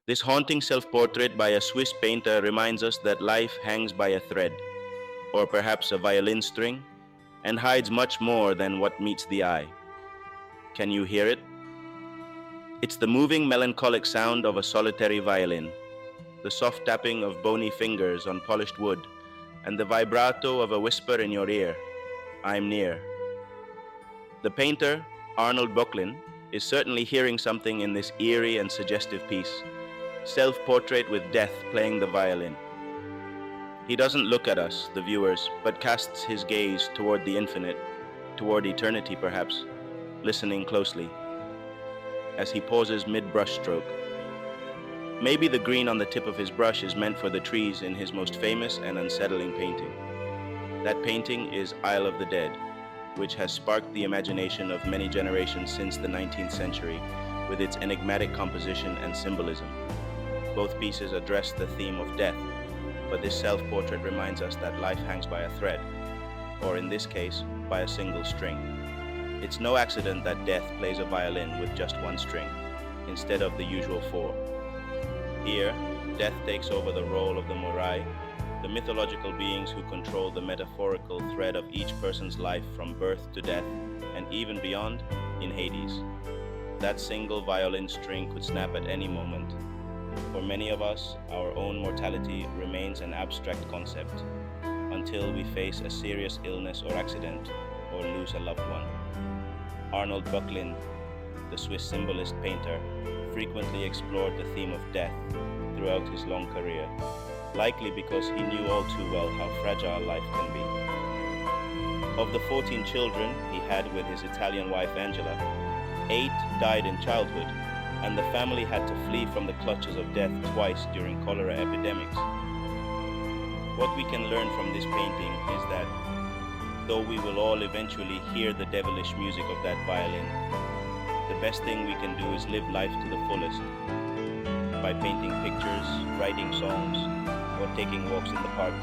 This haunting self-portrait by a Swiss painter reminds us that life hangs by a thread, or perhaps a violin string, and hides much more than what meets the eye. Can you hear it? It's the moving, melancholic sound of a solitary violin, the soft tapping of bony fingers on polished wood, and the vibrato of a whisper in your ear, "I'm near." The painter, Arnold Böcklin, is certainly hearing something in this eerie and suggestive piece, self-portrait with death playing the violin. He doesn't look at us, the viewers, but casts his gaze toward the infinite, toward eternity perhaps, listening closely, as he pauses mid-brushstroke. Maybe the green on the tip of his brush is meant for the trees in his most famous and unsettling painting. That painting is Isle of the Dead, which has sparked the imagination of many generations since the 19th century with its enigmatic composition and symbolism. Both pieces address the theme of death, but this self-portrait reminds us that life hangs by a thread, or in this case, by a single string. It's no accident that death plays a violin with just one string, instead of the usual four. Here, death takes over the role of the Morai, the mythological beings who control the metaphorical thread of each person's life from birth to death, and even beyond, in Hades. That single violin string could snap at any moment. For many of us, our own mortality remains an abstract concept, until we face a serious illness or accident, or lose a loved one. Arnold Böcklin, the Swiss symbolist painter, frequently explored the theme of death throughout his long career, likely because he knew all too well how fragile life can be. Of the 14 children he had with his Italian wife Angela, 8 died in childhood, and the family had to flee from the clutches of death twice during cholera epidemics. What we can learn from this painting is that, though we will all eventually hear the devilish music of that violin, the best thing we can do is live life to the fullest, by painting pictures, writing songs, or taking walks in the park.